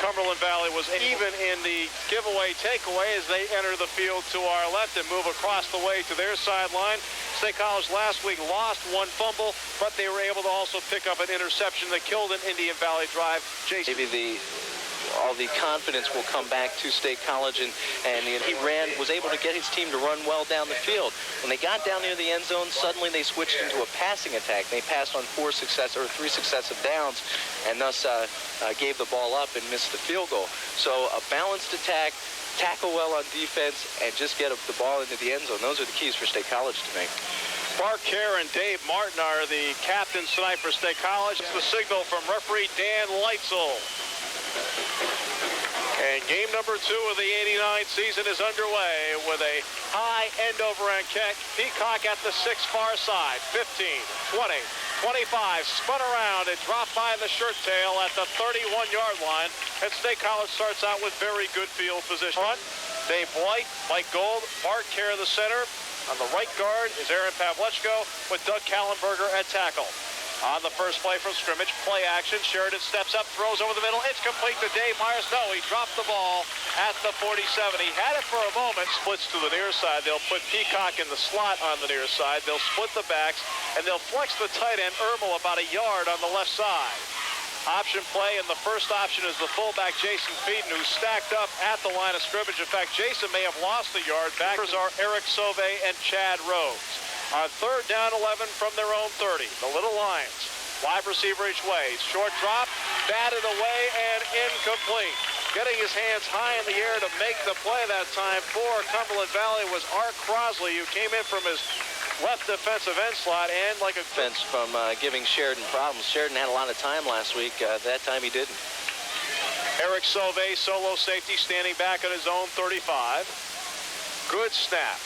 Cumberland Valley was even in the giveaway takeaway as they enter the field to our left and move across the way to their sideline. State College last week lost one fumble, but they were able to also pick up an interception that killed an Indian Valley drive. Jason. Maybe all the confidence will come back to State College, and he was able to get his team to run well down the field. When they got down near the end zone, suddenly they switched into a passing attack. They passed on three successive downs, and thus gave the ball up and missed the field goal. So a balanced attack, tackle well on defense, and just get the ball into the end zone. Those are the keys for State College to make. Bart Kerr and Dave Martin are the captains tonight for State College. It's the signal from referee Dan Leitzel. And game number 2 of the '89 season is underway with a high end over end kick. Peacock at the 6 far side. 15, 20, 25, spun around and dropped by the shirt tail at the 31-yard line. And State College starts out with very good field position. Dave White, Mike Gold, Bart Kerr the center. On the right guard is Aaron Pavlechko with Doug Kallenberger at tackle. On the first play from scrimmage, play action. Sheridan steps up, throws over the middle. It's complete to Dave Myers. No, he dropped the ball at the 47. He had it for a moment. Splits to the near side. They'll put Peacock in the slot on the near side. They'll split the backs, and they'll flex the tight end, Ermel, about a yard on the left side. Option play, and the first option is the fullback, Jason Feeden, who's stacked up at the line of scrimmage. In fact, Jason may have lost the yard. Backers are Eric Sauve and Chad Rhodes. On third down 11 from their own 30, the Little Lions. Wide receiver each way. Short drop, batted away, and incomplete. Getting his hands high in the air to make the play that time for Cumberland Valley was Art Crosley, who came in from his left defensive end slot and like a defense from giving Sheridan problems. Sheridan had a lot of time last week. That time he didn't. Eric Sauve, solo safety, standing back on his own 35. Good snap.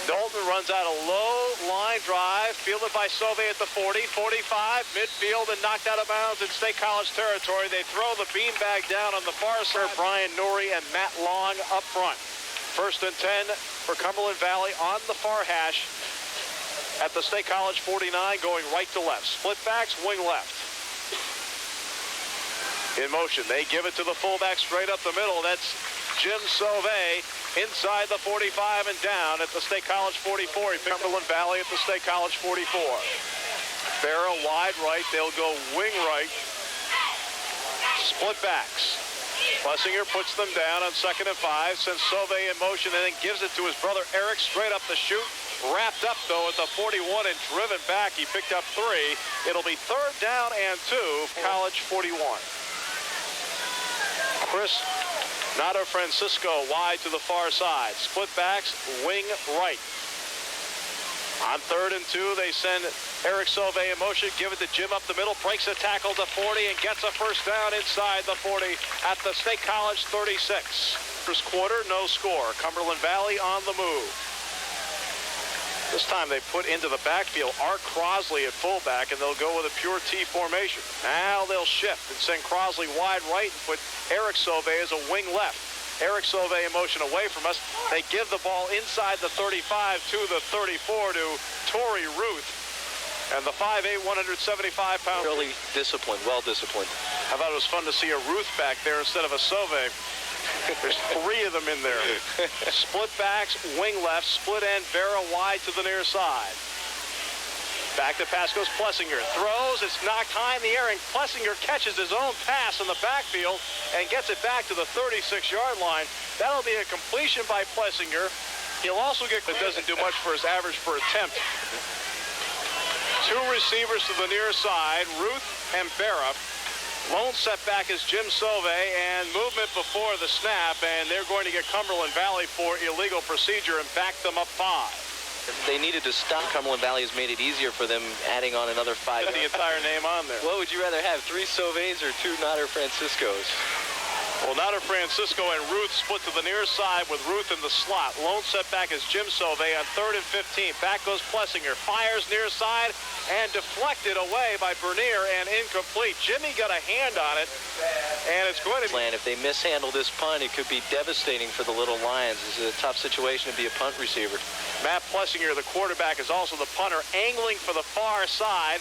Dalton runs out a low line drive, fielded by Sauve at the 40, 45, midfield, and knocked out of bounds in State College territory. They throw the beanbag down on the far side. Brian Norrie and Matt Long up front. First and 10 for Cumberland Valley on the far hash at the State College 49, going right to left. Split backs, wing left. In motion, they give it to the fullback straight up the middle. That's Jim Sauve inside the 45 and down at the State College 44. He picked Cumberland Valley at the State College 44. Barrow wide right. They'll go wing right. Split backs. Plessinger puts them down on 2nd and 5. Sends Sauve in motion and then gives it to his brother Eric straight up the chute. Wrapped up, though, at the 41 and driven back. He picked up 3. It'll be third down and 2. College 41. Chris Nato Francisco wide to the far side. Split backs, wing right. On 3rd and 2, they send Eric Sauve in motion, give it to Jim up the middle, breaks a tackle to 40 and gets a first down inside the 40 at the State College 36. First quarter, no score. Cumberland Valley on the move. This time they put into the backfield Art Crosley at fullback, and they'll go with a pure T formation. Now they'll shift and send Crosley wide right and put Eric Sauve as a wing left. Eric Sauve in motion away from us. They give the ball inside the 35 to the 34 to Torrey Ruth. And the 5'8", 175-pound. Really disciplined, well disciplined. I thought it was fun to see a Ruth back there instead of a Sauve. There's 3 of them in there. Split backs, wing left, split end, Vera wide to the near side. Back to pass goes Plessinger. Throws, it's knocked high in the air, and Plessinger catches his own pass in the backfield and gets it back to the 36-yard line. That'll be a completion by Plessinger. He'll also get, it doesn't do much for his average per attempt. 2 receivers to the near side, Ruth and Barra. Lone setback is Jim Sauve, and movement before the snap, and they're going to get Cumberland Valley for illegal procedure and back them up 5. They needed to stop. Cumberland Valley has made it easier for them, adding on another 5. The entire name on there. What would you rather have, 3 Sauves or 2 Nader Franciscos? Well, Nader Francisco and Ruth split to the near side with Ruth in the slot. Lone setback is Jim Sauve on 3rd and 15. Back goes Plessinger. Fires near side and deflected away by Bernier and incomplete. Jimmy got a hand on it, and it's going to be... If they mishandle this punt, it could be devastating for the Little Lions. This is a tough situation to be a punt receiver. Matt Plessinger, the quarterback, is also the punter, angling for the far side.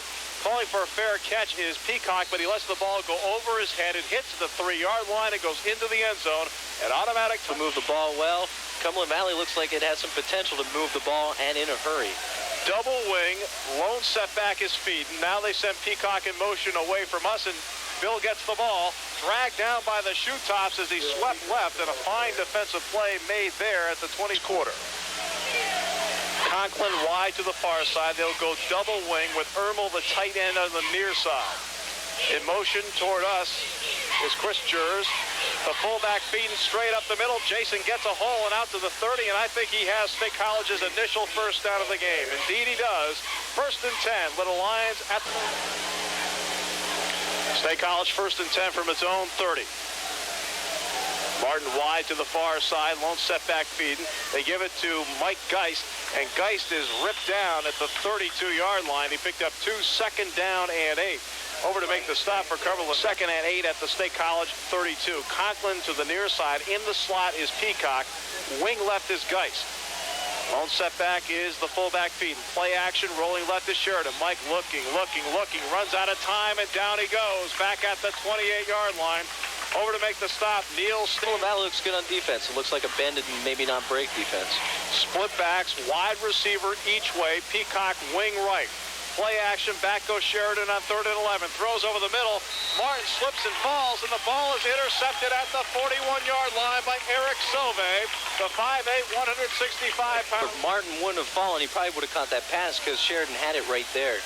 Calling for a fair catch is Peacock, but he lets the ball go over his head. It hits the 3-yard line. It goes into the end zone. An automatic to move the ball well. Cumberland Valley looks like it has some potential to move the ball and in a hurry. Double wing, lone setback is feeding. Now they send Peacock in motion away from us, and Bill gets the ball, dragged down by the shoe tops as he swept left, and a fine defensive play made there at the 20 quarter. Conklin wide to the far side. They'll go double wing with Ermel, the tight end, on the near side. In motion toward us is Chris Jers. The fullback feeding straight up the middle. Jason gets a hole and out to the 30, and I think he has State College's initial first down of the game. Indeed he does. 1st and 10. Little Lions at the... State College 1st and 10 from its own 30. Martin wide to the far side. Lone setback feeding. They give it to Mike Geist, and Geist is ripped down at the 32-yard line. He picked up 2 second down and 8. Over to make the stop for Cumberland. 2nd and 8 at the State College 32. Conklin to the near side. In the slot is Peacock. Wing left is Geist. Lone setback is the fullback feeding. Play action, rolling left is Sheridan. Mike looking, runs out of time, and down he goes. Back at the 28-yard line. Over to make the stop, Neal. That looks good on defense. It looks like a bend and maybe not break defense. Split backs, wide receiver each way. Peacock wing right. Play action, back goes Sheridan on 3rd and 11. Throws over the middle. Martin slips and falls, and the ball is intercepted at the 41-yard line by Eric Sauve, the 5'8", 165-pound. If Martin wouldn't have fallen, he probably would have caught that pass because Sheridan had it right there.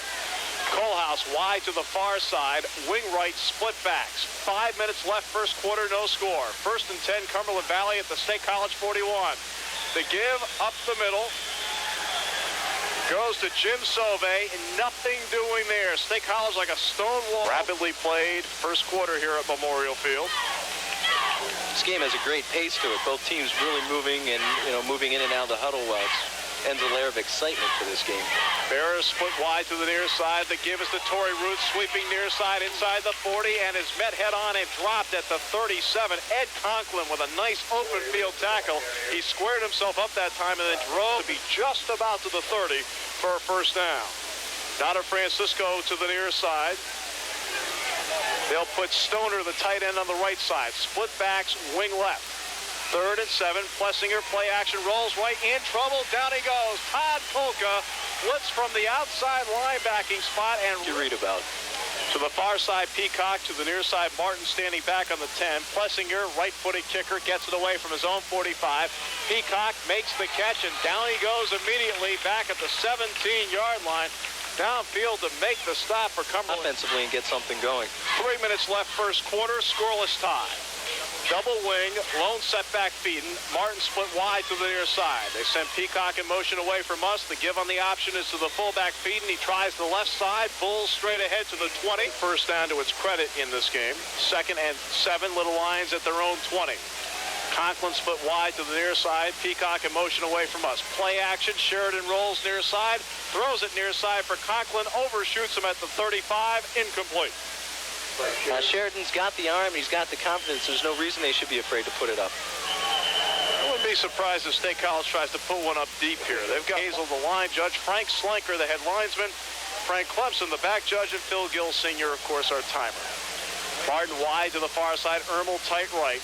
Kohlhaas wide to the far side. Wing right, split backs. 5 minutes left, first quarter, no score. 1st and 10, Cumberland Valley at the State College 41. The give up the middle. Goes to Jim Sauve, and nothing doing there. State College like a stone wall. Rapidly played first quarter here at Memorial Field. This game has a great pace to it. Both teams really moving and moving in and out of the huddle well. Ends a layer of excitement for this game. Barris split wide to the near side. The give is to Torrey Ruth, sweeping near side inside the 40, and is met head on and dropped at the 37. Ed Conklin with a nice open field tackle. He squared himself up that time and then drove to be just about to the 30 for a first down. Down to Francisco to the near side. They'll put Stoner, the tight end, on the right side. Split backs, wing left. 3rd and 7. Plessinger, play action, rolls right, in trouble. Down he goes. Todd Polka blitz from the outside linebacking spot, and you read about. To the far side, Peacock. To the near side, Martin standing back on the 10. Plessinger, right-footed kicker, gets it away from his own 45. Peacock makes the catch, and down he goes immediately back at the 17-yard line. Downfield to make the stop for Cumberland. Offensively and get something going. 3 minutes left, first quarter, scoreless tie. Double wing, lone setback feeding. Martin split wide to the near side. They send Peacock in motion away from us. The give on the option is to the fullback feeding. He tries the left side, pulls straight ahead to the 20. First down to its credit in this game. 2nd and 7, Little Lions at their own 20. Conklin split wide to the near side. Peacock in motion away from us. Play action, Sheridan rolls near side, throws it near side for Conklin, overshoots him at the 35, incomplete. Sheridan's got the arm, he's got the confidence. There's no reason they should be afraid to put it up. I wouldn't be surprised if State College tries to put one up deep here. They've got Hazel, the line judge, Frank Slenker, the head linesman, Frank Clemson, the back judge, and Phil Gill Sr., of course, our timer. Martin wide to the far side, Ermel tight right.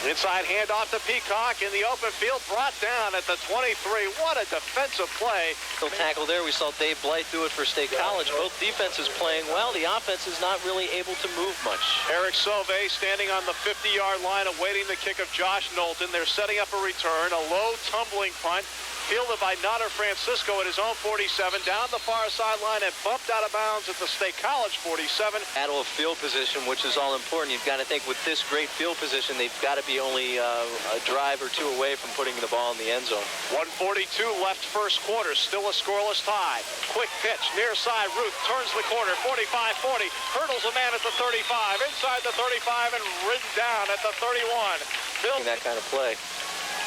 Inside handoff to Peacock in the open field, brought down at the 23. What a defensive play. Tackle there. We saw Dave Blythe do it for State College. Both defenses playing well. The offense is not really able to move much. Eric Sauve standing on the 50-yard line awaiting the kick of Josh Knowlton. They're setting up a return, a low tumbling punt. Fielded by Nutter Francisco at his own 47, down the far sideline and bumped out of bounds at the State College 47. Battle of field position, which is all important. You've got to think with this great field position, they've got to be only a drive or two away from putting the ball in the end zone. 1:42 left first quarter, still a scoreless tie. Quick pitch, near side, Ruth turns the corner, 45-40, hurdles a man at the 35, inside the 35, and ridden down at the 31. That kind of play.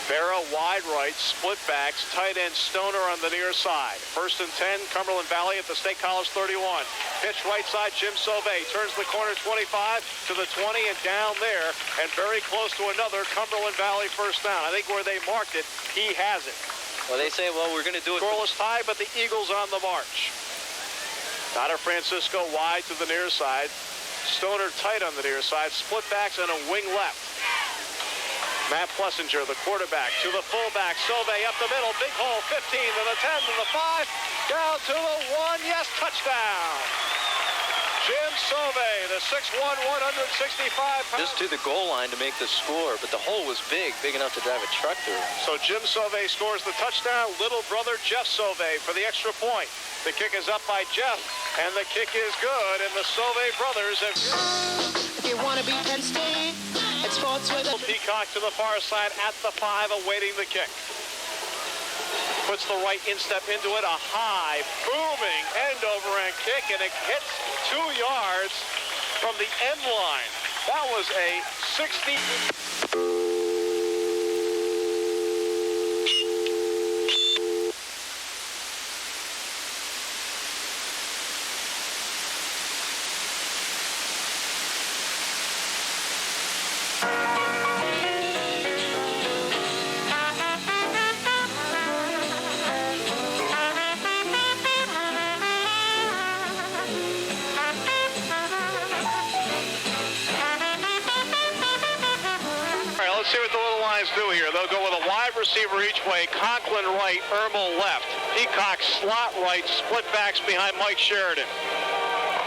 Barrow wide right, split backs, tight end Stoner on the near side. 1st and 10, Cumberland Valley at the State College 31. Pitch right side, Jim Sauve turns the corner 25 to the 20 and down there, and very close to another Cumberland Valley first down. I think where they marked it, he has it. Well, they say, well, we're going to do it. Scoreless tie, but the Eagles on the march. Out of Francisco wide to the near side. Stoner tight on the near side. Split backs and a wing left. Matt Plessinger, the quarterback, to the fullback. Sauve up the middle. Big hole, 15 to the 10 to the 5. Down to the 1. Yes, touchdown. Jim Sauve, the 6'1", 165-pound. Just to the goal line to make the score, but the hole was big enough to drive a truck through. So Jim Sauve scores the touchdown. Little brother Jeff Sauve for the extra point. The kick is up by Jeff, and the kick is good, and the Sauve brothers have... If you want to be Penn State, it's sports with Peacock to the far side at the 5, awaiting the kick. Puts the right instep into it, a high, booming end-over-end kick, and it hits 2 yards from the end line. That was a 60... Let's see what the little lines do here. They'll go with a wide receiver each way. Conklin right, Ermel left. Peacock slot right, split backs behind Mike Sheridan.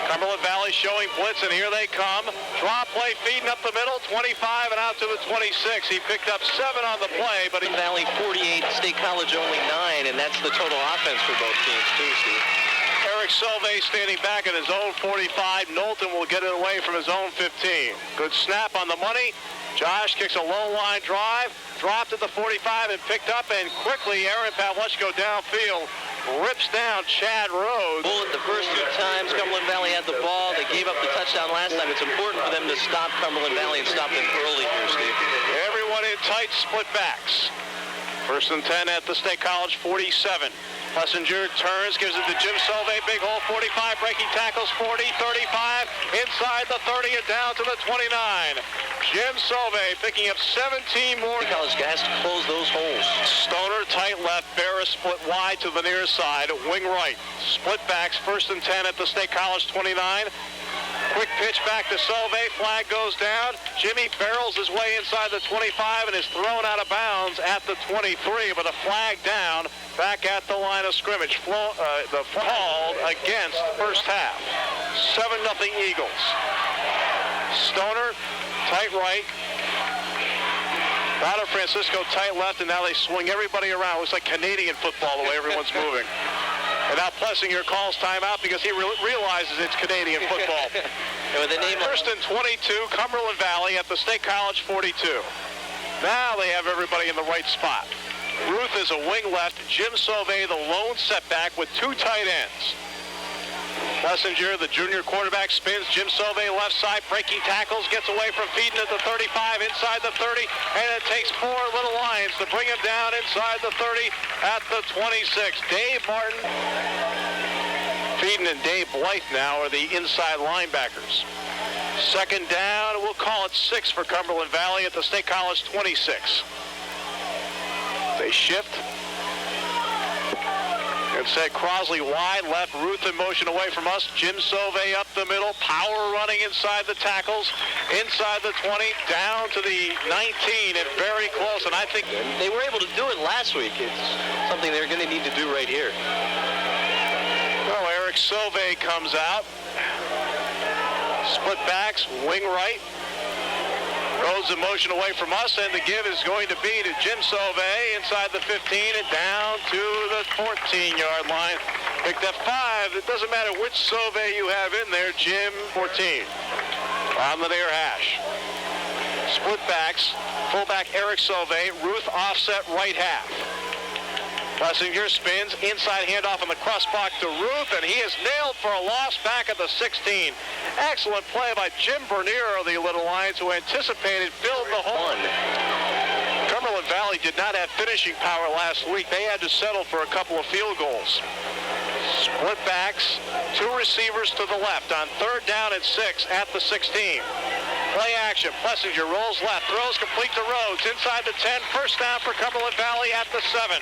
Cumberland Valley showing blitz, and here they come. Draw play, feeding up the middle, 25 and out to the 26. He picked up 7 on the play, but Valley 48, State College only 9, and that's the total offense for both teams too, Steve. Eric Sauve standing back at his own 45. Knowlton will get it away from his own 15. Good snap on the money. Josh kicks a low line drive, dropped at the 45 and picked up, and quickly Aaron Pawlushko downfield rips down Chad Rhodes. Bullet the first 2 times Cumberland Valley had the ball. They gave up the touchdown last time. It's important for them to stop Cumberland Valley and stop them early here, Steve. Everyone in tight split backs. First and 10 at the State College 47. Plessinger turns, gives it to Jim Sauve, big hole, 45, breaking tackles, 40, 35, inside the 30 and down to the 29. Jim Sauve picking up 17 more. College guys to close those holes. Stoner tight left, Barra split wide to the near side, wing right. Split backs, first and 10 at the State College 29. Quick pitch back to Sauve, flag goes down. Jimmy barrels his way inside the 25 and is thrown out of bounds at the 23, but a flag down back at the line of scrimmage. The called against first half. 7-0 Eagles. Stoner, tight right. Out of Francisco, tight left, and now they swing everybody around. It looks like Canadian football the way everyone's moving. And now Plessinger calls timeout because he realizes it's Canadian football. First and 22, Cumberland Valley at the State College 42. Now they have everybody in the right spot. Ruth is a wing left. Jim Sauve, the lone setback with 2 tight ends. Plessinger, the junior quarterback, spins. Jim Sauve left side, breaking tackles, gets away from feeding at the 35, inside the 30, and it takes 4 little Lions to bring him down inside the 30 at the 26. Dave Martin, Feeden and Dave Blythe now are the inside linebackers. Second down, we'll call it 6 for Cumberland Valley at the State College 26. They shift. Instead, Crosley wide, left, Ruth in motion away from us. Jim Sauve up the middle, power running inside the tackles, inside the 20, down to the 19, and very close. And I think they were able to do it last week. It's something they're going to need to do right here. Well, Eric Sauve comes out. Split backs, wing right. Rhodes in motion away from us, and the give is going to be to Jim Sauve inside the 15 and down to the 14-yard line. Picked up 5. It doesn't matter which Sauve you have in there. Jim, 14. On the near hash. Split backs. Fullback Eric Sauve. Ruth offset right half. Plessinger spins, inside handoff on the crossbar to Ruth, and he is nailed for a loss back at the 16. Excellent play by Jim Bernier of the Little Lions, who anticipated, filled the hole. Cumberland Valley did not have finishing power last week. They had to settle for a couple of field goals. Split backs, 2 receivers to the left on 3rd down and 6 at the 16. Play action. Plessinger rolls left, throws complete to Rhodes inside the 10. First down for Cumberland Valley at the 7.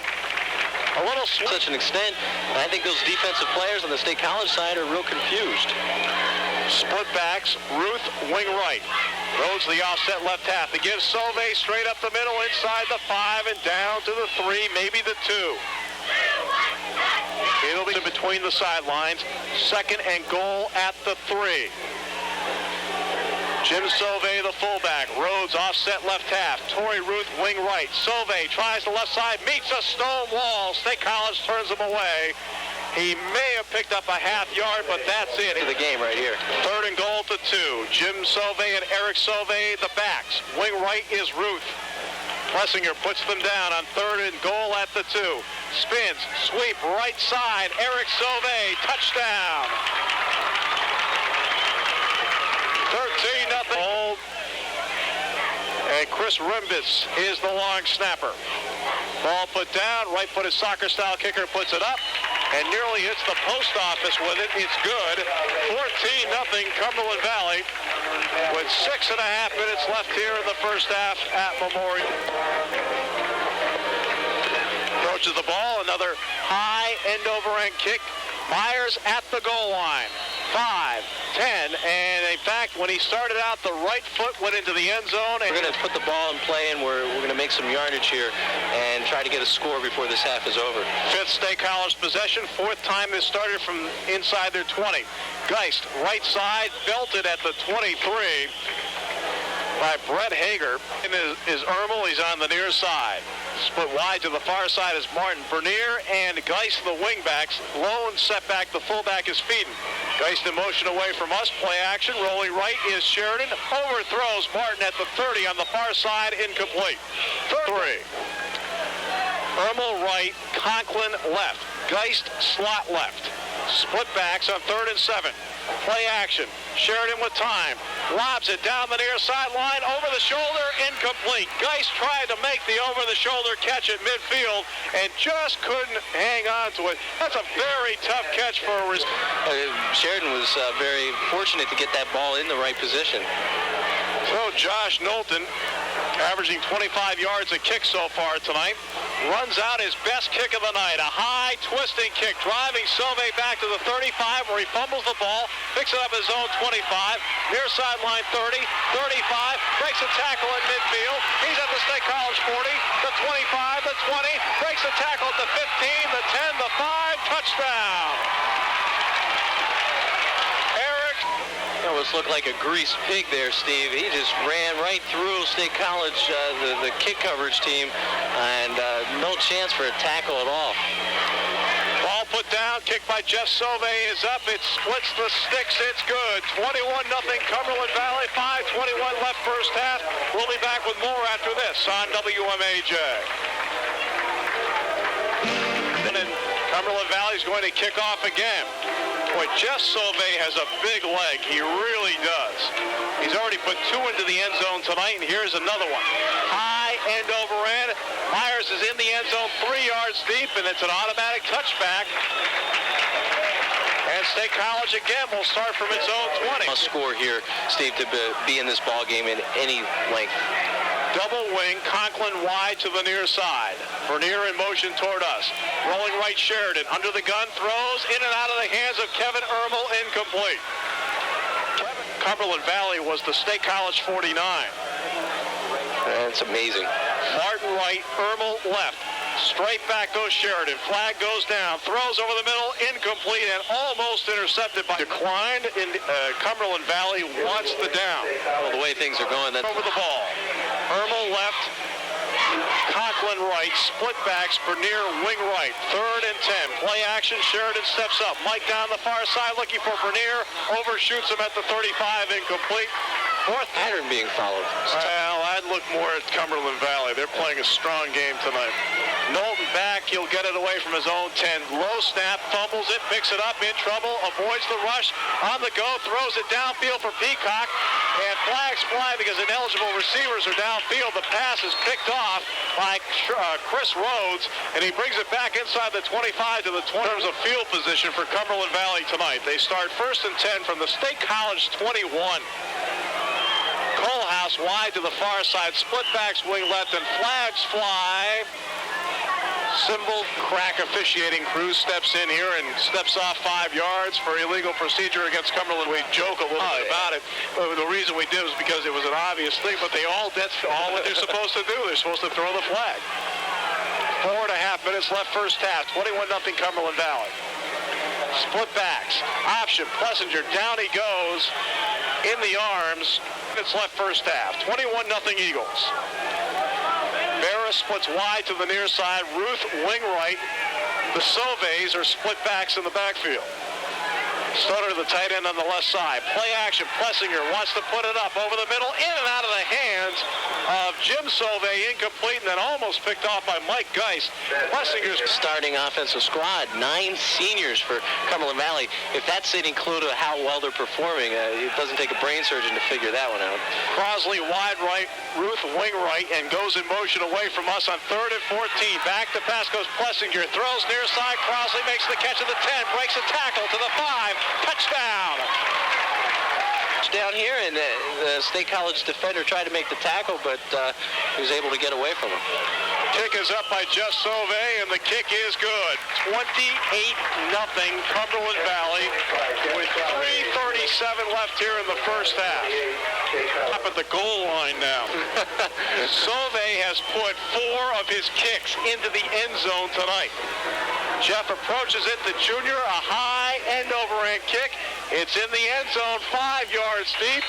A little to such an extent, and I think those defensive players on the State College side are real confused. Split backs, Ruth, wing right. Rhodes the offset left half. He gives Sauvé straight up the middle, inside the 5 and down to the 3, maybe the 2. It'll be between the sidelines. Second and goal at the 3. Jim Sauvé, the fullback. Rhodes offset left half. Torrey Ruth, wing right. Sauvé tries the left side, meets a stone wall. State College turns him away. He may have picked up a half yard, but that's it. The game right here. Third and goal to 2. Jim Sauvé and Eric Sauvé, the backs. Wing right is Ruth. Plessinger puts them down on third and goal at the 2. Spins, sweep, right side. Eric Sauvé, touchdown. 13-0. And Chris Rimbis is the long snapper. Ball put down, right-footed soccer-style kicker puts it up, and nearly hits the post office with it. It's good. 14-0 Cumberland Valley with 6.5 minutes left here in the first half at Memorial. Approaches the ball, another high end-over-end kick. Myers at the goal line. 5, 10, and in fact, when he started out, the right foot went into the end zone. And we're going to put the ball in play, and we're going to make some yardage here and try to get a score before this half is over. Fifth State College possession, fourth time they started from inside their 20. Geist, right side, belted at the 23 by Brett Hager. And is Ermel, he's on the near side. Split wide to the far side is Martin Bernier, and Geist, the wingbacks. Lone setback, the fullback is Feeden. Geist in motion away from us, play action, rolling right is Sheridan. Overthrows Martin at the 30 on the far side, incomplete. 3. Ermel right, Conklin left. Geist slot left. Split backs on 3rd and 7. Play action. Sheridan with time. Lobs it down the near sideline, over the shoulder, incomplete. Geist tried to make the over-the-shoulder catch at midfield and just couldn't hang on to it. That's a very tough catch for a Sheridan was very fortunate to get that ball in the right position. So Josh Knowlton, averaging 25 yards a kick so far tonight, runs out his best kick of the night. A high twisting kick, driving Sauvé back to the 35 where he fumbles the ball, picks it up his own 25, near sideline 30, 35, breaks a tackle at midfield. He's at the State College 40, the 25, the 20, breaks a tackle at the 15, the 10, the 5, touchdown. Almost looked like a greased pig there, Steve. He just ran right through State College, the kick coverage team, and no chance for a tackle at all. Ball put down, kick by Jeff Sauvé is up. It splits the sticks. It's good. 21-0 Cumberland Valley, 5:21 left first half. We'll be back with more after this on WMAJ. And then Cumberland Valley is going to kick off again. Boy, Jeff Sauvé has a big leg. He really does. He's already put 2 into the end zone tonight, and here's another one. High end over end. Myers is in the end zone 3 yards deep, and it's an automatic touchback. And State College again will start from its own 20. Must score here, Steve, to be in this ball game in any length. Double wing, Conklin wide to the near side. Bernier in motion toward us. Rolling right Sheridan. Under the gun, throws in and out of the hands of Kevin Ermel, incomplete. Cumberland Valley was the State College 49. That's amazing. Martin right, Ermel left. Straight back goes Sheridan. Flag goes down. Throws over the middle, incomplete, and almost intercepted by declined. In Cumberland Valley wants the down. Well, the way things are going, that's over the ball. Ermel left. Conklin right. Split backs. Bernier wing right. 3rd and 10. Play action. Sheridan steps up. Mike down the far side looking for Bernier. Overshoots him at the 35. Incomplete. 4th pattern being followed. Well, I'd look more at Cumberland Valley. They're playing a strong game tonight. Knowlton back. He'll get it away from his own 10. Low snap. Fumbles it. Picks it up. In trouble. Avoids the rush. On the go. Throws it downfield for Peacock. And flags fly because ineligible receivers are downfield. The pass is picked off by Chris Rhodes, and he brings it back inside the 25 to the 20. In terms of field position for Cumberland Valley tonight, they start 1st and 10 from the State College 21. Colehouse wide to the far side. Split backs wing left, and flags fly. Cymbal crack officiating crew steps in here and steps off 5 yards for illegal procedure against Cumberland. We joke a little bit about it. But the reason we did was because it was an obvious thing, but that's all what they're supposed to do. They're supposed to throw the flag. 4.5 minutes left first half. 21-0 Cumberland Valley. Split backs. Option. Plessinger. Down he goes. In the arms. It's left first half. 21-0 Eagles. Barra splits wide to the near side. Ruth wing right. The Sauves are split backs in the backfield. Stoner, the tight end on the left side. Play action. Plessinger wants to put it up over the middle. In and out of the hands of Jim Sauve. Incomplete, and then almost picked off by Mike Geist. Plessinger's starting offensive squad. 9 seniors for Cumberland Valley. If that's any clue to how well they're performing, it doesn't take a brain surgeon to figure that one out. Crosley wide right. Ruth wing right, and goes in motion away from us on 3rd and 14. Back to pass goes Plessinger. Throws near side. Crosley makes the catch at the 10. Breaks a tackle to the 5. Touchdown. Down here, and the State College defender tried to make the tackle, but he was able to get away from him. Kick is up by Jeff Sauve, and the kick is good. 28-0 Cumberland Valley with 3:37 left here in the first half. Up at the goal line now. Sauve has put 4 of his kicks into the end zone tonight. Jeff approaches it, the junior, a high end overhand kick. It's in the end zone, 5 yards deep.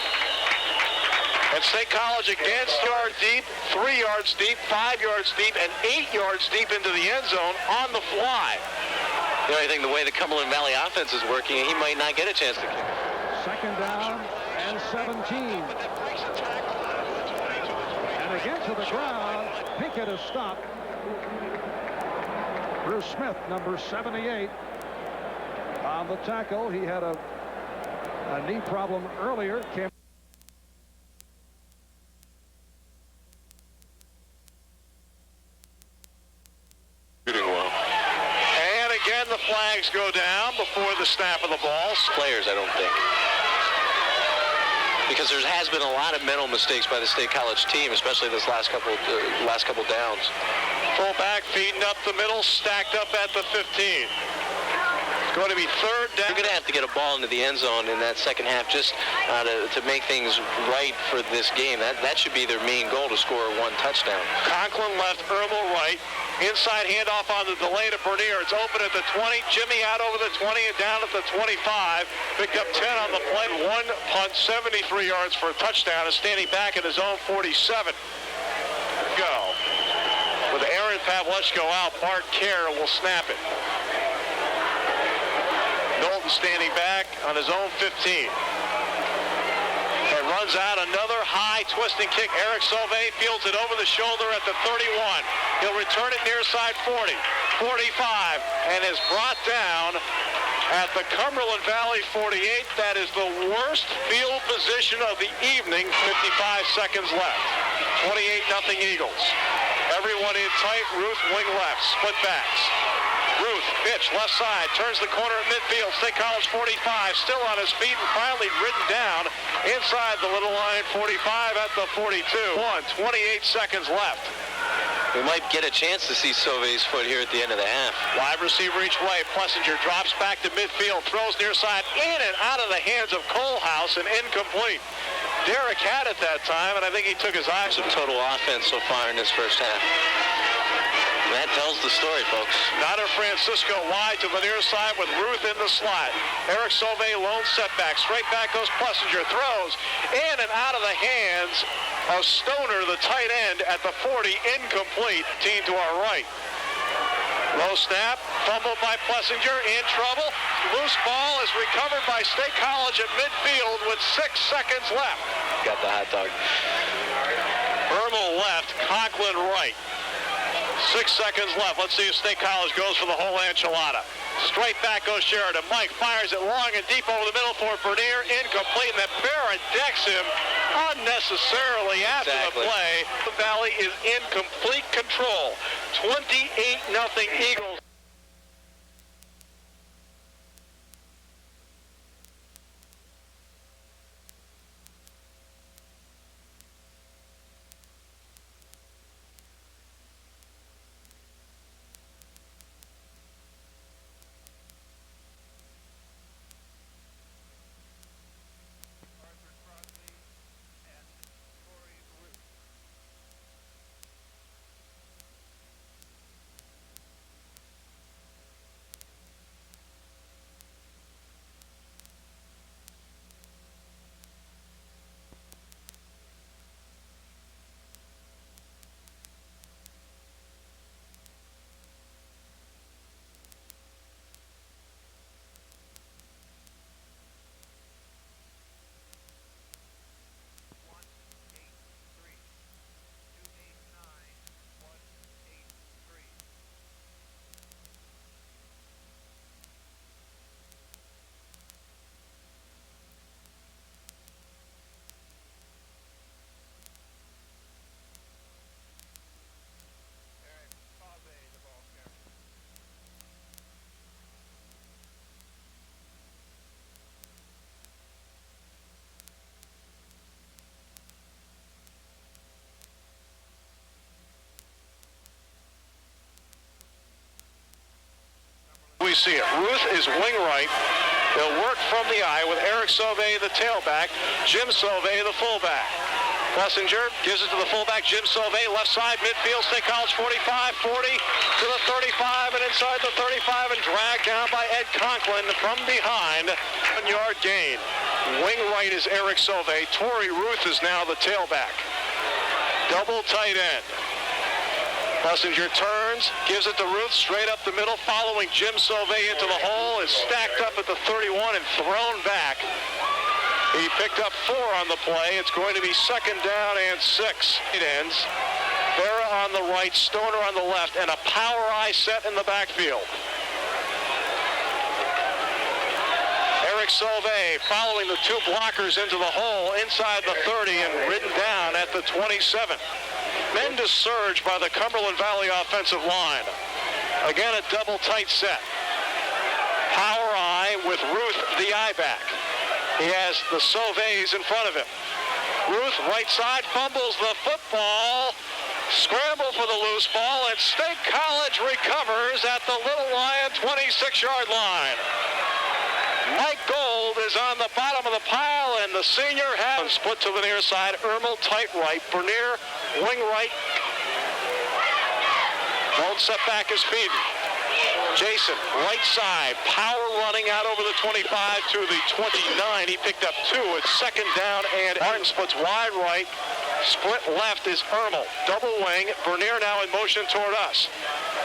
And State College again, yard deep, 3 yards deep, 5 yards deep, and 8 yards deep into the end zone on the fly. You know, I think the way the Cumberland Valley offense is working, he might not get a chance to kick. Second down and 17. And again to the ground. Pinkett is stopped. Bruce Smith, number 78, on the tackle. He had a knee problem earlier. And again, the flags go down before the snap of the ball. Players, I don't think. Because there has been a lot of mental mistakes by the State College team, especially this last couple downs. Fullback feeding up the middle, stacked up at the 15. It's going to be 3rd down. You're going to have to get a ball into the end zone in that second half just to make things right for this game. That should be their main goal, to score 1 touchdown. Conklin left, Ermel right. Inside handoff on the delay to Bernier. It's open at the 20. Jimmy out over the 20 and down at the 25. Picked up 10 on the play. 1 punt, 73 yards for a touchdown. Is standing back at his own 47. Go. With Aaron Pavlechko out, Bart Kerr will snap it. Knowlton standing back on his own 15. And runs out another high twisting kick. Eric Sauve fields it over the shoulder at the 31. He'll return it near side 40, 45, and is brought down at the Cumberland Valley 48. That is the worst field position of the evening. 55 seconds left. 28-0 Eagles. Everyone in tight. Ruth wing left. Split backs. Ruth, pitch, left side, turns the corner at midfield. State College 45, still on his feet and finally ridden down inside the little line 45 at the 42. 28 seconds left. We might get a chance to see Sauve's foot here at the end of the half. Wide receiver each way. Plessinger drops back to midfield, throws near side, in and out of the hands of Colehouse, and incomplete. Derek had it that time, and I think he took his eyes. Some total offense so far in this first half. That tells the story, folks. Nader Francisco wide to the near side with Ruth in the slot. Eric Sauve lone setback. Straight back goes Plessinger. Throws in and out of the hands of Stoner, the tight end, at the 40. Incomplete. Team to our right. Low snap. Fumbled by Plessinger. In trouble. Loose ball is recovered by State College at midfield with 6 seconds left. Got the hot dog. Ermel left. Conklin right. 6 seconds left. Let's see if State College goes for the whole enchilada. Straight back goes Sheridan. Mike fires it long and deep over the middle for Bernier. Incomplete, and then Barrett decks him unnecessarily after the play. The Valley is in complete control. 28-0 Eagles. we see it. Ruth is wing right. They'll work from the eye with Eric Sauvé, the tailback, Jim Sauvé, the fullback. Plessinger gives it to the fullback, Jim Sauvé, left side, midfield, State College 45, 40 to the 35, and inside the 35, and dragged down by Ed Conklin from behind. 1-yard gain. Wing right is Eric Sauvé. Torrey Ruth is now the tailback. Double tight end. Plessinger turns, gives it to Ruth, straight up the middle, following Jim Sauvé into the hole, is stacked up at the 31 and thrown back. He picked up 4 on the play. It's going to be 2nd down and 6. It ends. Vera on the right, Stoner on the left, and a power eye set in the backfield. Eric Sauvé following the 2 blockers into the hole inside the 30 and ridden down at the 27. Tremendous surge by the Cumberland Valley offensive line. Again, a double tight set. Power eye with Ruth, the eye back. He has the Sauvés in front of him. Ruth, right side, fumbles the football. Scramble for the loose ball, and State College recovers at the Little Lion 26-yard line. Mike Gold is on the bottom of the pile, and the senior has split to the near side. Ermel tight right, Bernier wing right. Lone setback is feeding. Jason, right side, power running out over the 25 to the 29. He picked up 2. It's 2nd down, and Martin splits wide right. Split left is Ermel. Double wing. Bernier now in motion toward us.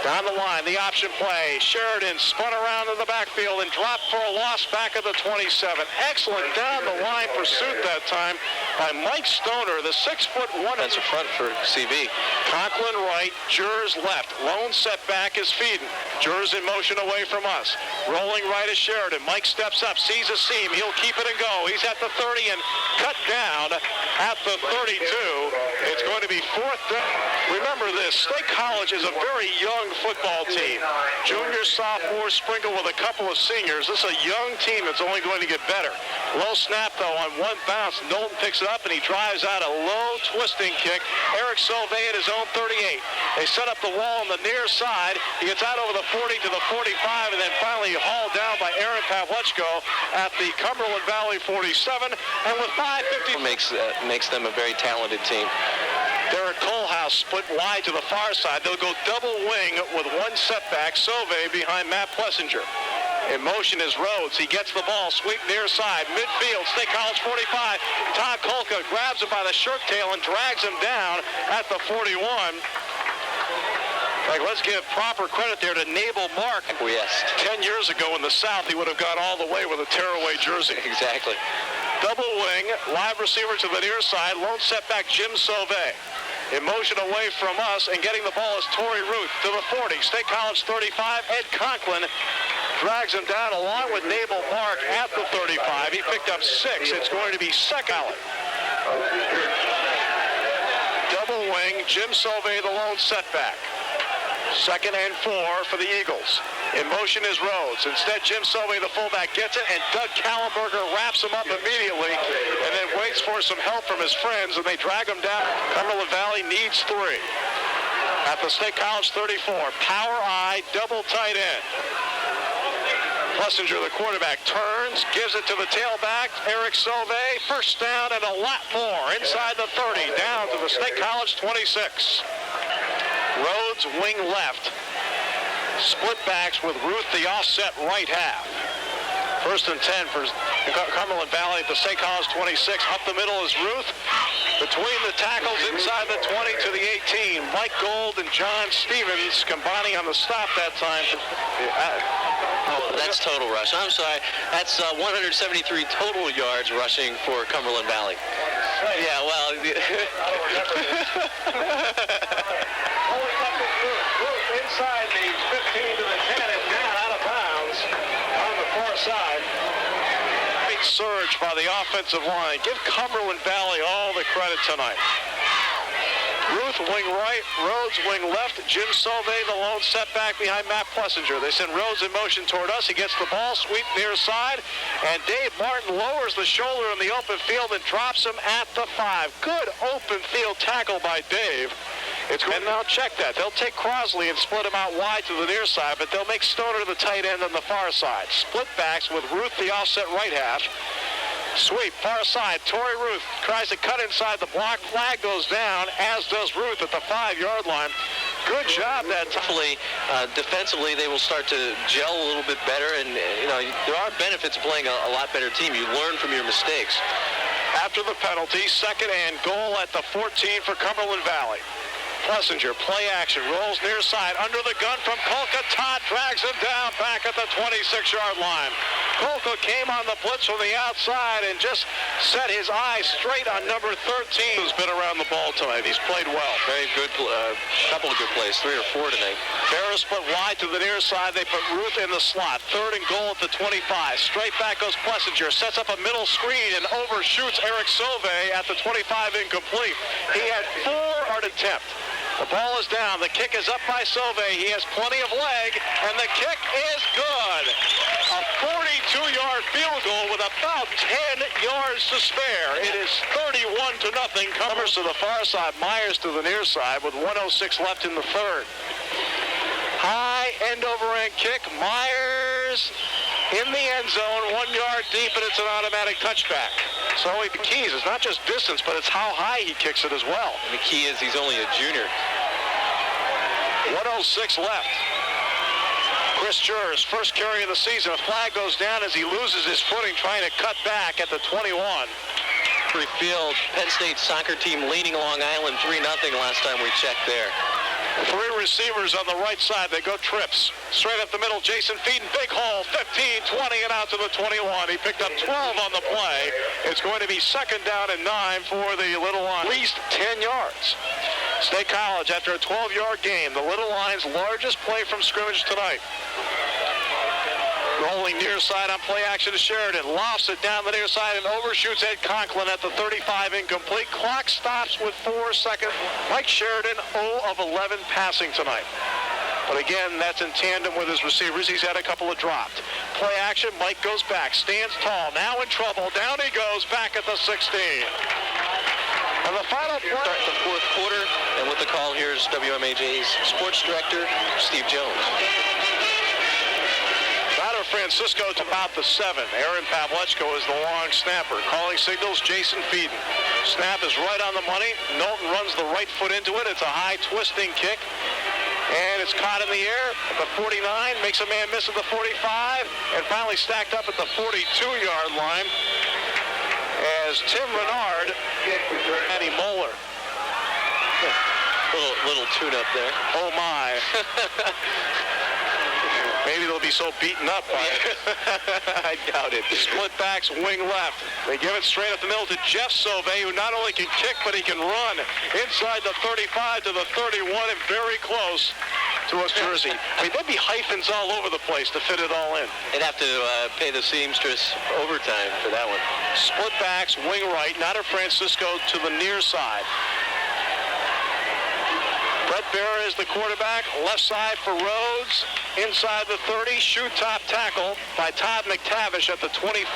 Down the line, the option play. Sheridan spun around in the backfield and dropped for a loss back at the 27. Excellent down the line pursuit that time by Mike Stoner, the 6'1". That's a front for CB. Conklin right, Jers left. Lone setback is feeding. Jers in motion away from us. Rolling right is Sheridan. Mike steps up, sees a seam. He'll keep it and go. He's at the 30 and cut down at the 32. It's going to be 4th down. Remember this, State College is a very young football team. Juniors, sophomores, sprinkled with a couple of seniors. This is a young team that's only going to get better. Low snap, though, on one bounce. Knowlton picks it up, and he drives out a low twisting kick. Eric Sauvé at his own 38. They set up the wall on the near side. He gets out over the 40 to the 45, and then finally hauled down by Aaron Pavlechko at the Cumberland Valley 47. And with 5:50... Makes them a very talented team. Derek Colehouse split wide to the far side. They'll go double wing with 1 setback. Sauvé behind Matt Plessinger. In motion is Rhodes. He gets the ball, sweep near side, midfield, State College 45. Todd Kolka grabs him by the shirt tail and drags him down at the 41. Let's give proper credit there to Nabal Mark. Yes. 10 years ago in the South, he would have gone all the way with a tearaway jersey. Exactly. Double wing, live receiver to the near side, lone setback Jim Sauvé. In motion away from us and getting the ball is Torrey Ruth to the 40. State College 35, Ed Conklin drags him down along with Nabal Mark at the 35. He picked up 6. It's going to be 2nd. Double wing, Jim Sauvé the lone setback. 2nd and 4 for the Eagles. In motion is Rhodes. Instead, Jim Sauvé, the fullback, gets it, and Doug Kallenberger wraps him up immediately and then waits for some help from his friends, and they drag him down. Cumberland Valley needs 3. At the State College 34, power eye, double tight end. Plessinger, the quarterback, turns, gives it to the tailback, Eric Sauvé. 1st down and a lot more inside the 30, down to the State College 26. Rhodes wing left. Split backs with Ruth the offset right half. 1st and 10 for Cumberland Valley at the State College 26. Up the middle is Ruth. Between the tackles inside the 20 to the 18. Mike Gold and John Stevens combining on the stop that time. That's total rush. I'm sorry. That's 173 total yards rushing for Cumberland Valley. Yeah, well... Inside the 15 to the 10 and down out of bounds on the far side. Big surge by the offensive line. Give Cumberland Valley all the credit tonight. Ruth wing right, Rhodes wing left, Jim Sauvé the lone setback behind Matt Plessinger. They send Rhodes in motion toward us. He gets the ball, sweep near side, and Dave Martin lowers the shoulder in the open field and drops him at the 5. Good open field tackle by Dave. And now check that. They'll take Crosley and split him out wide to the near side, but they'll make Stoner the tight end on the far side. Split backs with Ruth, the offset right half. Sweep, far side. Torrey Ruth tries to cut inside the block. Flag goes down, as does Ruth at the 5-yard line. Good job that time. Hopefully, defensively, they will start to gel a little bit better. And, there are benefits of playing a lot better team. You learn from your mistakes. After the penalty, second and goal at the 14 for Cumberland Valley. Plessinger, play action, rolls near side, under the gun from Kolka. Todd drags him down back at the 26-yard line. Kolka came on the blitz from the outside and just set his eyes straight on number 13, who's been around the ball tonight. He's played well. Very good, couple of good plays, 3 or 4 tonight. Ferris split wide to the near side. They put Ruth in the slot. Third and goal at the 25. Straight back goes Plessinger, sets up a middle screen and overshoots Eric Sauve at the 25, incomplete. He had 4-yard attempt. The ball is down. The kick is up by Sauve. He has plenty of leg, and the kick is good. A 42-yard field goal with about 10 yards to spare. It is 31-0. Comers to the far side. Myers to the near side with 1:06 left in the third. High end over end kick. Myers in the end zone, 1 yard deep, and it's an automatic touchback. So the key is not just distance, but it's how high he kicks it as well. And the key is he's only a junior. 1:06 left. Chris Jur's first carry of the season. A flag goes down as he loses his footing trying to cut back at the 21. Field, Penn State soccer team leading Long Island 3-0 last time we checked there. 3 receivers on the right side. They go trips. Straight up the middle, Jason Feeden, big hole, 15, 20, and out to the 21. He picked up 12 on the play. It's going to be second down and 9 for the Little Lions. At least 10 yards. State College, after a 12-yard game, the Little Lions' largest play from scrimmage tonight. Rolling near side on play action to Sheridan. Lofts it down the near side and overshoots Ed Conklin at the 35, incomplete. Clock stops with 4 seconds. Mike Sheridan, 0 of 11 passing tonight. But again, that's in tandem with his receivers. He's had a couple of dropped. Play action, Mike goes back, stands tall, now in trouble. Down he goes, back at the 16. And the final play. Start the fourth quarter, and with the call, here's WMAJ's sports director, Steve Jones. Francisco to about the 7. Aaron Pavlechko is the long snapper. Calling signals, Jason Feeden. Snap is right on the money. Knowlton runs the right foot into it. It's a high twisting kick. And it's caught in the air at the 49. Makes a man miss at the 45. And finally stacked up at the 42-yard line as Tim Renard and Eddie Moeller. Little tune-up there. Oh, my. Maybe they'll be so beaten up by it. I doubt it. Split backs, wing left. They give it straight up the middle to Jeff Sauve, who not only can kick, but he can run inside the 35 to the 31 and very close to his jersey. I mean, there'd be hyphens all over the place to fit it all in. They'd have to pay the seamstress overtime for that one. Split backs, wing right, Nader Francisco to the near side. Brett Barra is the quarterback. Left side for Rhodes. Inside the 30. Shoot top tackle by Todd McTavish at the 25.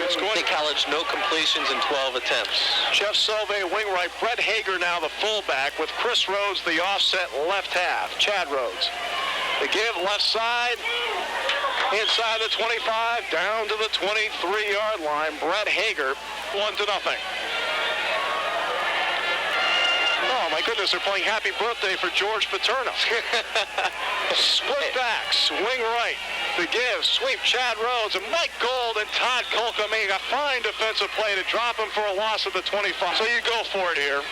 It's going to college, no completions in 12 attempts. Jeff Sauve, wing right. Brett Hager now the fullback with Chris Rhodes, the offset left half. Chad Rhodes. The give left side. Inside the 25. Down to the 23-yard line. Brett Hager. 1-0. Oh, my goodness, they're playing Happy Birthday for George Paterno. Split backs, wing right. The give, sweep, Chad Rhodes, and Mike Gold and Todd Kolka making a fine defensive play to drop him for a loss of the 25. So you go for it here.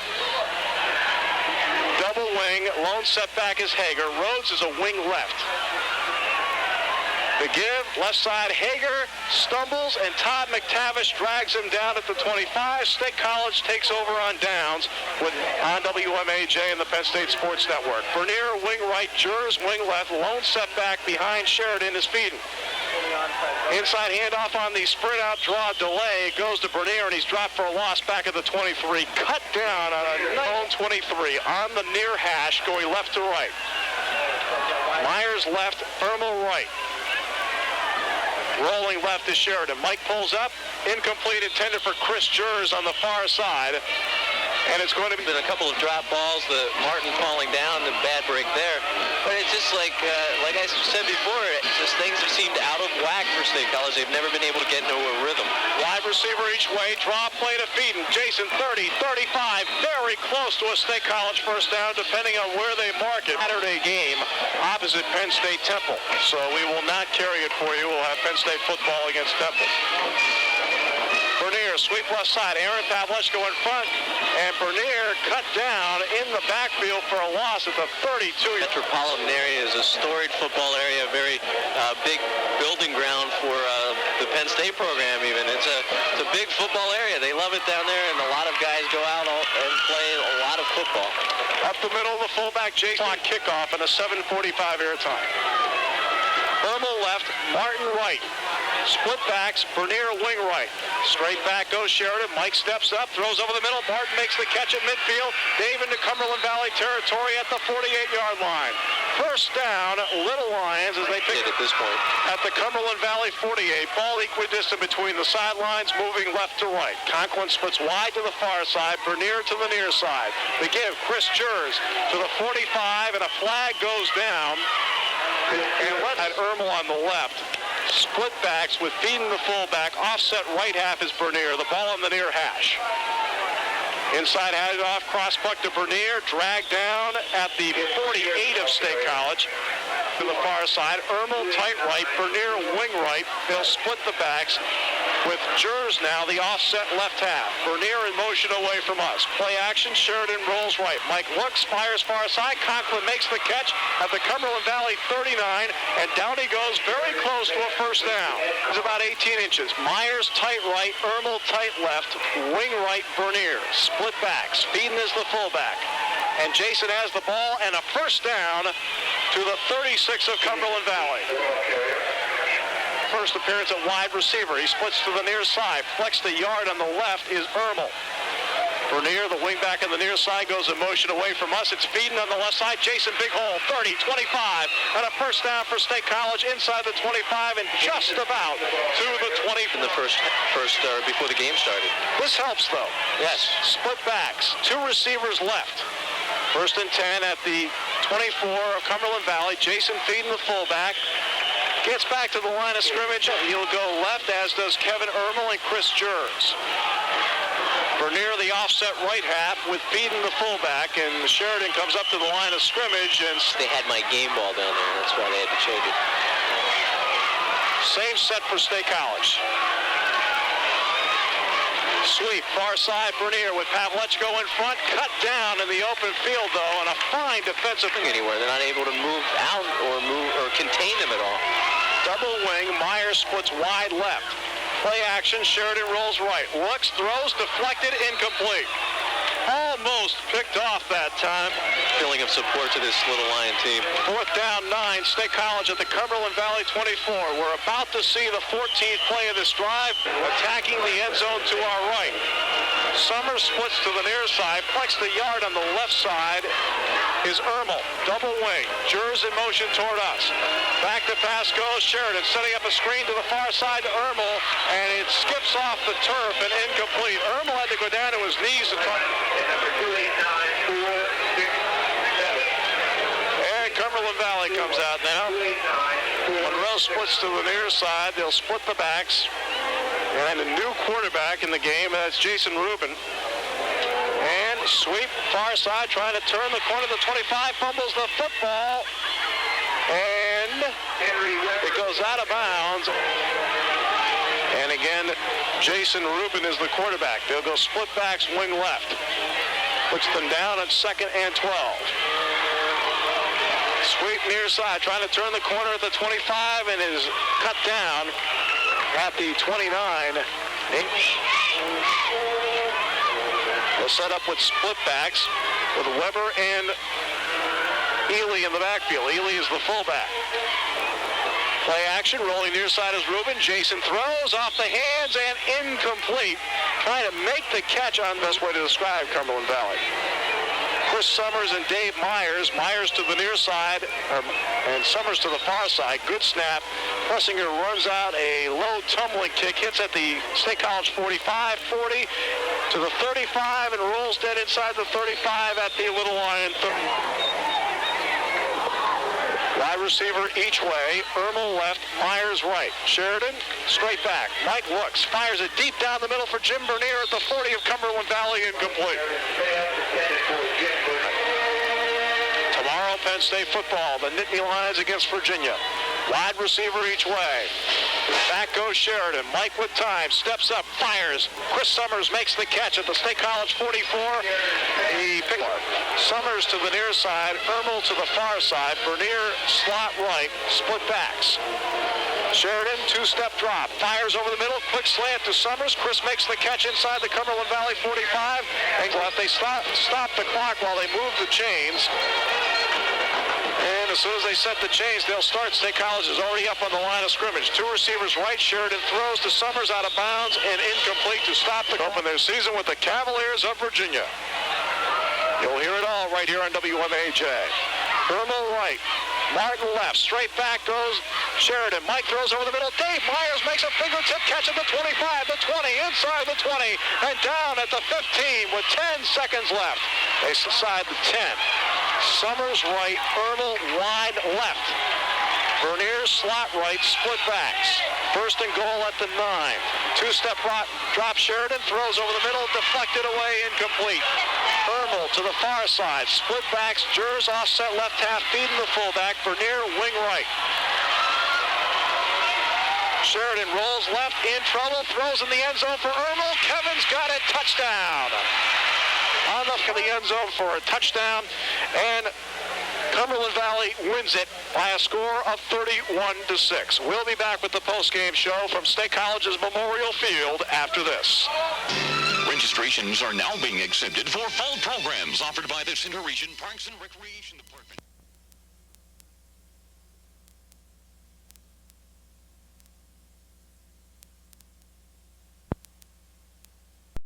Double wing, lone setback is Hager. Rhodes is a wing left. The give, left side, Hager stumbles, and Todd McTavish drags him down at the 25. State College takes over on downs on WMAJ and the Penn State Sports Network. Bernier, wing right, Jers, wing left, lone setback behind Sheridan is Feeden. Inside handoff on the sprint out draw delay. It goes to Bernier, and he's dropped for a loss back at the 23. Cut down on a lone 23 on the near hash, going left to right. Myers left, Irma right. Rolling left is Sheridan. Mike pulls up. Incomplete, intended for Chris Jers on the far side. And it's going to be been a couple of drop balls, the Martin falling down, the bad break there. But it's just like I said before, just things have seemed out of whack for State College. They've never been able to get into a rhythm. wide receiver each way, draw play to Feeden. Jason 30, 35, very close to a State College first down, depending on where they mark it. Saturday game opposite Penn State Temple. So we will not carry it for you. We'll have Penn State football against Temple. Bernier, sweep left side. Aaron Pavlechko in front. And Bernier cut down in the backfield for a loss at the 32. Metropolitan area is a storied football area, a very big building ground for the Penn State program even. It's a big football area. They love it down there, and a lot of guys go out and play a lot of football. Up the middle of the fullback, Jason on kickoff and a 7:45 airtime. Hermel left, Martin right. Split backs, Bernier wing right. Straight back goes Sheridan. Mike steps up, throws over the middle. Martin makes the catch at midfield. Dave into Cumberland Valley territory at the 48-yard line. First down, Little Lions as they pick it at this point. At the Cumberland Valley 48. Ball equidistant between the sidelines, moving left to right. Conklin splits wide to the far side, Bernier to the near side. The give, Chris Jers to the 45, and a flag goes down. And let Hermel on the left. Split backs with Feeden the fullback. Offset right half is Bernier. The ball on the near hash. Inside handed off, cross buck to Bernier. Dragged down at the 48 of State College. To the far side. Hermel tight right. Bernier wing right. They'll split the backs with Jers now the offset left half. Bernier in motion away from us. Play action. Sheridan rolls right. Mike looks, fires far side. Conklin makes the catch at the Cumberland Valley 39, and down he goes very close to a first down. It's about 18 inches. Myers tight right. Hermel tight left. Wing right Bernier. Split backs. Feeden is the fullback. And Jason has the ball and a first down to the 36 of Cumberland Valley. First appearance at wide receiver. He splits to the near side. Flex the yard on the left is Hermel. Bernier, the wingback on the near side, goes in motion away from us. It's Feeden on the left side. Jason, big hole, 30, 25, and a first down for State College inside the 25 and just about to the 20. In the first before the game started. This helps, though. Yes. Split backs. Two receivers left. First and 10 at the 24 of Cumberland Valley. Jason Feeden, the fullback. Gets back to the line of scrimmage. He'll go left, as does Kevin Hermel and Chris Jers. Bernier, the offset right half, with Feeden, the fullback, and Sheridan comes up to the line of scrimmage. And they had my game ball down there. That's why they had to change it. Same set for State College. Sweep, far side, Bernier with Pavlechko in front. Cut down in the open field, though, and a fine defensive anywhere. They're not able to move out or contain them at all. Double wing, Myers splits wide left. Play action, Sheridan rolls right. Looks, throws, deflected, incomplete. Almost picked off that time. Feeling of support to this Little Lion team. Fourth down, 9, State College at the Cumberland Valley 24. We're about to see the 14th play of this drive, attacking the end zone to our right. Summers splits to the near side. Flex the yard on the left side is Hermel. Double wing. Jers in motion toward us. Back to pass goes Sheridan, setting up a screen to the far side to Hermel, and it skips off the turf and incomplete. Hermel had to go down to his knees and try. And Cumberland Valley comes out now. Monroe splits to the near side. They'll split the backs. And a new quarterback in the game, that's Jason Rubin. And sweep, far side, trying to turn the corner. The 25 fumbles the football. And it goes out of bounds. And again, Jason Rubin is the quarterback. They'll go split backs, wing left. Puts them down at 2nd and 12. Sweep near side, trying to turn the corner at the 25, and is cut down at the 29. They'll set up with split backs with Weber and Ely in the backfield. Ely is the fullback. Play action, rolling near side is Rubin. Jason throws off the hands and incomplete. Trying to make the catch on best way to describe Cumberland Valley. Chris Summers and Dave Myers. Myers to the near side, and Summers to the far side. Good snap. Plessinger runs out a low tumbling kick, hits at the State College 45, 40, to the 35 and rolls dead inside the 35 at the Little Lion. Wide receiver each way. Ermel left, Myers right. Sheridan straight back. Mike looks, fires it deep down the middle for Jim Bernier at the 40 of Cumberland Valley, incomplete. Tomorrow, Penn State football. The Nittany Lions against Virginia. Wide receiver each way. Back goes Sheridan. Mike with time. Steps up. Fires. Chris Summers makes the catch at the State College 44. He picks Summers to the near side. Ermel to the far side. Bernier slot right. Split backs. Sheridan, two-step drop. Fires over the middle. Quick slant to Summers. Chris makes the catch inside the Cumberland Valley 45. And left. They stop the clock while they move the chains. And as soon as they set the chains, they'll start. State College is already up on the line of scrimmage. Two receivers right. Sheridan throws to Summers out of bounds and incomplete to stop the open their season with the Cavaliers of Virginia. You'll hear it all right here on WMAJ. Ermel right. Martin left. Straight back goes Sheridan. Mike throws over the middle. Dave Myers makes a fingertip catch at the 25, the 20, inside the 20, and down at the 15 with 10 seconds left. They slide the 10. Summers right, Ermel wide left. Bernier slot right, split backs. First and goal at the 9. Two-step drop. Sheridan throws over the middle, deflected away, incomplete. Ermel to the far side, split backs. Jers offset left half, feeding the fullback. Bernier wing right. Sheridan rolls left, in trouble, throws in the end zone for Ermel. Kevin's got it, touchdown. On the end zone for a touchdown, and Cumberland Valley wins it by a score of 31-6. We'll be back with the post-game show from State College's Memorial Field after this. Registrations are now being accepted for fall programs offered by the Center Region Parks and Recreation Department.